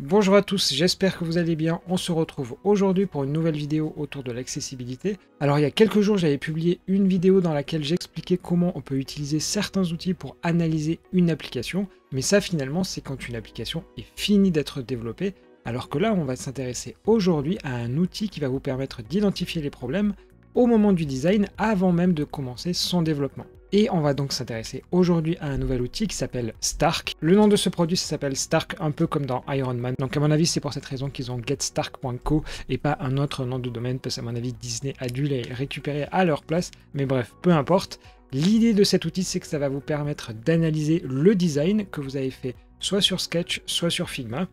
Bonjour à tous, j'espère que vous allez bien. On se retrouve aujourd'hui pour une nouvelle vidéo autour de l'accessibilité. Alors il y a quelques jours, j'avais publié une vidéo dans laquelle j'expliquais comment on peut utiliser certains outils pour analyser une application. Mais ça finalement, c'est quand une application est finie d'être développée. Alors que là, on va s'intéresser aujourd'hui à un outil qui va vous permettre d'identifier les problèmes au moment du design avant même de commencer son développement. Et on va donc s'intéresser aujourd'hui à un nouvel outil qui s'appelle Stark. Le nom de ce produit, ça s'appelle Stark, un peu comme dans Iron Man. Donc à mon avis, c'est pour cette raison qu'ils ont getstark.co et pas un autre nom de domaine, parce qu'à mon avis, Disney a dû les récupérer à leur place. Mais bref, peu importe. L'idée de cet outil, c'est que ça va vous permettre d'analyser le design que vous avez fait soit sur Sketch, soit sur Figma.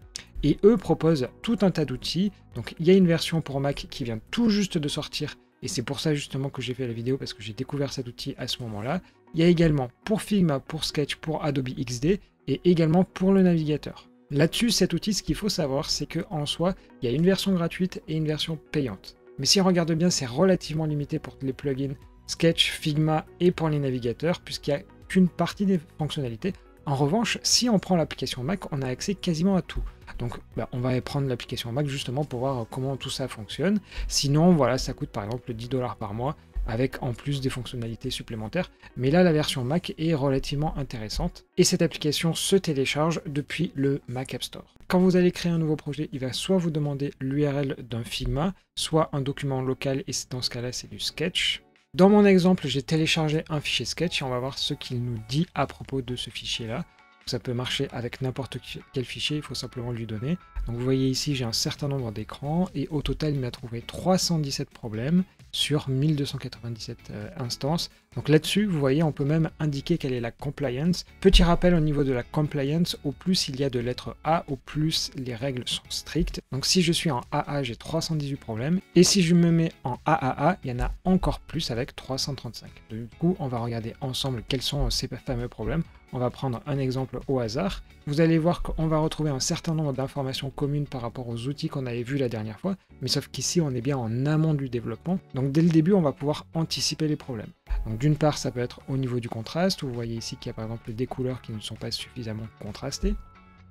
Et eux proposent tout un tas d'outils. Donc il y a une version pour Mac qui vient tout juste de sortir. Et c'est pour ça justement que j'ai fait la vidéo, parce que j'ai découvert cet outil à ce moment-là. Il y a également pour Figma, pour Sketch, pour Adobe XD, et également pour le navigateur. Là-dessus, cet outil, ce qu'il faut savoir, c'est qu'en soi, il y a une version gratuite et une version payante. Mais si on regarde bien, c'est relativement limité pour les plugins Sketch, Figma et pour les navigateurs, puisqu'il n'y a qu'une partie des fonctionnalités. En revanche, si on prend l'application Mac, on a accès quasiment à tout. Donc on va prendre l'application Mac justement pour voir comment tout ça fonctionne. Sinon, voilà, ça coûte par exemple 10 $ par mois, avec en plus des fonctionnalités supplémentaires. Mais là, la version Mac est relativement intéressante. Et cette application se télécharge depuis le Mac App Store. Quand vous allez créer un nouveau projet, il va soit vous demander l'URL d'un Figma, soit un document local, et dans ce cas-là, c'est du Sketch. Dans mon exemple, j'ai téléchargé un fichier Sketch et on va voir ce qu'il nous dit à propos de ce fichier-là. Ça peut marcher avec n'importe quel fichier, il faut simplement lui donner. Donc vous voyez ici, j'ai un certain nombre d'écrans et au total, il m'a trouvé 317 problèmes sur 1297 instances. Donc là-dessus, vous voyez, on peut même indiquer quelle est la compliance. Petit rappel au niveau de la compliance, au plus il y a de lettres A, au plus les règles sont strictes. Donc si je suis en AA, j'ai 318 problèmes. Et si je me mets en AAA, il y en a encore plus avec 335. Du coup, on va regarder ensemble quels sont ces fameux problèmes. On va prendre un exemple au hasard. Vous allez voir qu'on va retrouver un certain nombre d'informations communes par rapport aux outils qu'on avait vus la dernière fois, mais sauf qu'ici on est bien en amont du développement. Donc dès le début, on va pouvoir anticiper les problèmes. Donc d'une part, ça peut être au niveau du contraste. Vous voyez ici qu'il y a par exemple des couleurs qui ne sont pas suffisamment contrastées.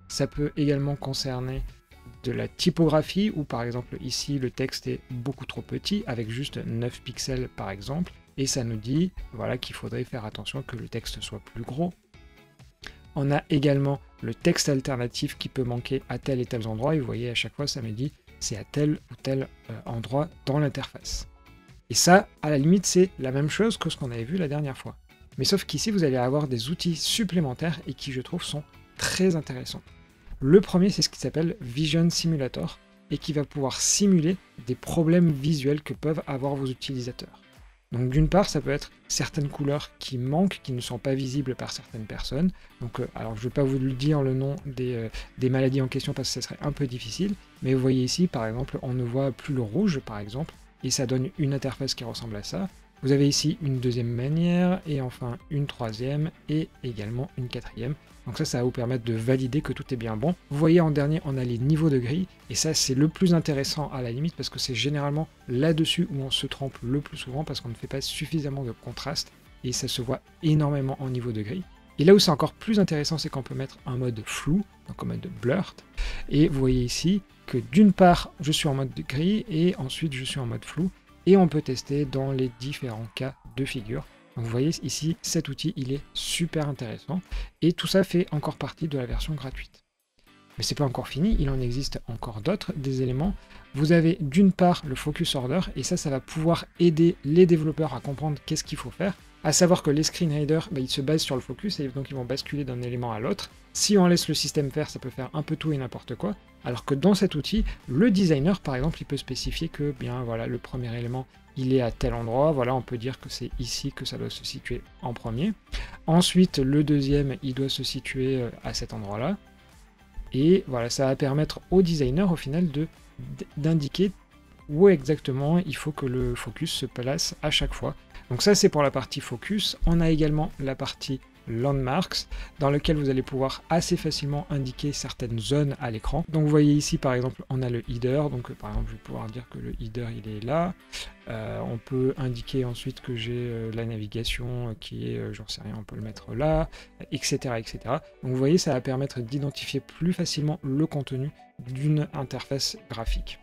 Ça peut également concerner de la typographie, où par exemple ici le texte est beaucoup trop petit, avec juste 9 pixels par exemple, et ça nous dit voilà, qu'il faudrait faire attention que le texte soit plus gros. On a également le texte alternatif qui peut manquer à tel et tel endroit, et vous voyez à chaque fois ça me dit c'est à tel ou tel endroit dans l'interface. Et ça, à la limite, c'est la même chose que ce qu'on avait vu la dernière fois. Mais sauf qu'ici, vous allez avoir des outils supplémentaires et qui, je trouve, sont très intéressants. Le premier, c'est ce qui s'appelle Vision Simulator et qui va pouvoir simuler des problèmes visuels que peuvent avoir vos utilisateurs. Donc d'une part, ça peut être certaines couleurs qui manquent, qui ne sont pas visibles par certaines personnes. Donc, alors je ne vais pas vous le dire le nom des maladies en question parce que ce serait un peu difficile, mais vous voyez ici, par exemple, on ne voit plus le rouge, par exemple, et ça donne une interface qui ressemble à ça. Vous avez ici une deuxième manière, et enfin une troisième, et également une quatrième. Donc ça va vous permettre de valider que tout est bien bon. Vous voyez en dernier, on a les niveaux de gris, et ça c'est le plus intéressant à la limite, parce que c'est généralement là-dessus où on se trompe le plus souvent, parce qu'on ne fait pas suffisamment de contraste, et ça se voit énormément en niveau de gris. Et là où c'est encore plus intéressant, c'est qu'on peut mettre un mode flou, donc en mode blurred, et vous voyez ici que d'une part, je suis en mode gris, et ensuite je suis en mode flou, et on peut tester dans les différents cas de figure. Donc vous voyez ici, cet outil, il est super intéressant, et tout ça fait encore partie de la version gratuite. Mais c'est pas encore fini, il en existe encore d'autres, des éléments. Vous avez d'une part le focus order, et ça va pouvoir aider les développeurs à comprendre qu'est-ce qu'il faut faire, à savoir que les screenreaders, ils se basent sur le focus, et donc ils vont basculer d'un élément à l'autre. Si on laisse le système faire, ça peut faire un peu tout et n'importe quoi, alors que dans cet outil, le designer, par exemple, il peut spécifier que, bien voilà, le premier élément, il est à tel endroit, voilà, on peut dire que c'est ici que ça doit se situer en premier. Ensuite, le deuxième, il doit se situer à cet endroit-là. Et voilà, ça va permettre au designer, au final, d'indiquer où exactement il faut que le focus se place à chaque fois. Donc ça, c'est pour la partie focus. On a également la partie Landmarks, dans lequel vous allez pouvoir assez facilement indiquer certaines zones à l'écran. Donc vous voyez ici par exemple on a le header, donc par exemple je vais pouvoir dire que le header il est là. On peut indiquer ensuite que j'ai la navigation qui est, j'en sais rien, on peut le mettre là, etc., etc. Donc vous voyez, ça va permettre d'identifier plus facilement le contenu d'une interface graphique.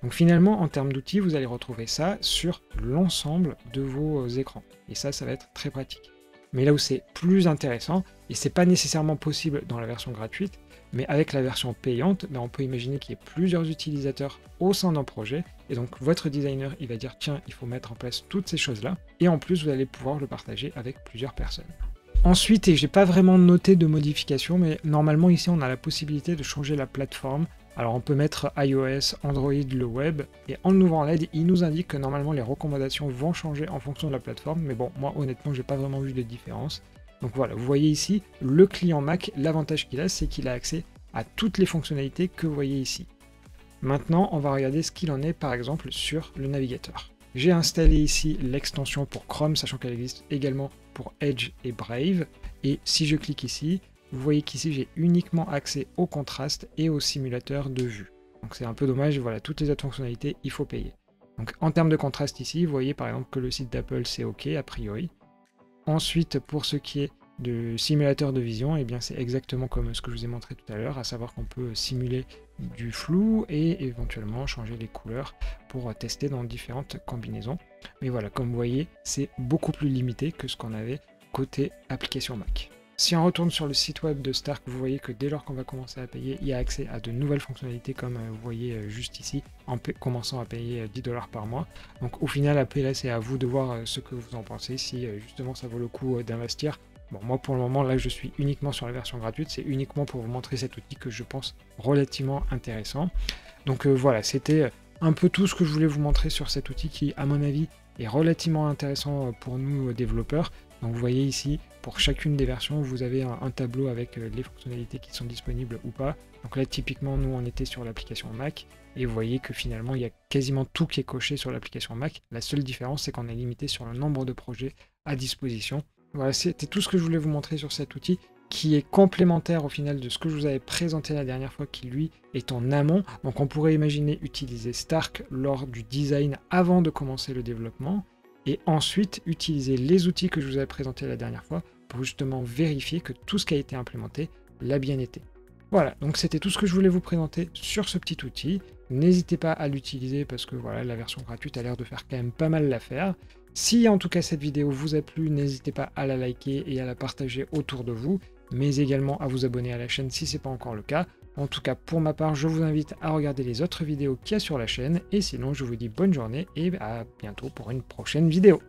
Donc finalement, en termes d'outils, vous allez retrouver ça sur l'ensemble de vos écrans. Et ça va être très pratique. Mais là où c'est plus intéressant, et c'est pas nécessairement possible dans la version gratuite, mais avec la version payante, on peut imaginer qu'il y ait plusieurs utilisateurs au sein d'un projet, et donc votre designer il va dire tiens, il faut mettre en place toutes ces choses-là, et en plus vous allez pouvoir le partager avec plusieurs personnes. Ensuite, et j'ai pas vraiment noté de modification, mais normalement ici on a la possibilité de changer la plateforme. Alors on peut mettre iOS, Android, le web, et en l'ouvrant LED, il nous indique que normalement les recommandations vont changer en fonction de la plateforme, mais bon, moi honnêtement j'ai pas vraiment vu de différence. Donc voilà, vous voyez ici, le client Mac, l'avantage qu'il a, c'est qu'il a accès à toutes les fonctionnalités que vous voyez ici. Maintenant, on va regarder ce qu'il en est par exemple sur le navigateur. J'ai installé ici l'extension pour Chrome, sachant qu'elle existe également pour Edge et Brave, et si je clique ici, vous voyez qu'ici j'ai uniquement accès au contraste et au simulateur de vue. Donc c'est un peu dommage, voilà, toutes les autres fonctionnalités, il faut payer. Donc en termes de contraste ici, vous voyez par exemple que le site d'Apple c'est OK a priori. Ensuite, pour ce qui est de simulateur de vision, eh bien c'est exactement comme ce que je vous ai montré tout à l'heure, à savoir qu'on peut simuler du flou et éventuellement changer les couleurs pour tester dans différentes combinaisons. Mais voilà, comme vous voyez, c'est beaucoup plus limité que ce qu'on avait côté application Mac. Si on retourne sur le site web de Stark, vous voyez que dès lors qu'on va commencer à payer, il y a accès à de nouvelles fonctionnalités comme vous voyez juste ici, en commençant à payer 10 $ par mois. Donc au final, après là, c'est à vous de voir ce que vous en pensez, si justement ça vaut le coup d'investir. Bon, moi pour le moment, là je suis uniquement sur la version gratuite, c'est uniquement pour vous montrer cet outil que je pense relativement intéressant. Donc voilà, c'était un peu tout ce que je voulais vous montrer sur cet outil qui, à mon avis, est relativement intéressant pour nous développeurs. Donc vous voyez ici, pour chacune des versions, vous avez un tableau avec les fonctionnalités qui sont disponibles ou pas. Donc là, typiquement, nous, on était sur l'application Mac, et vous voyez que finalement, il y a quasiment tout qui est coché sur l'application Mac. La seule différence, c'est qu'on est limité sur le nombre de projets à disposition. Voilà, c'était tout ce que je voulais vous montrer sur cet outil, qui est complémentaire au final de ce que je vous avais présenté la dernière fois, qui lui est en amont. Donc on pourrait imaginer utiliser Stark lors du design avant de commencer le développement, et ensuite utiliser les outils que je vous avais présentés la dernière fois pour justement vérifier que tout ce qui a été implémenté l'a bien été. Voilà, donc c'était tout ce que je voulais vous présenter sur ce petit outil. N'hésitez pas à l'utiliser parce que voilà, la version gratuite a l'air de faire quand même pas mal l'affaire. Si en tout cas cette vidéo vous a plu, n'hésitez pas à la liker et à la partager autour de vous, mais également à vous abonner à la chaîne si ce n'est pas encore le cas. En tout cas, pour ma part, je vous invite à regarder les autres vidéos qu'il y a sur la chaîne, et sinon je vous dis bonne journée et à bientôt pour une prochaine vidéo.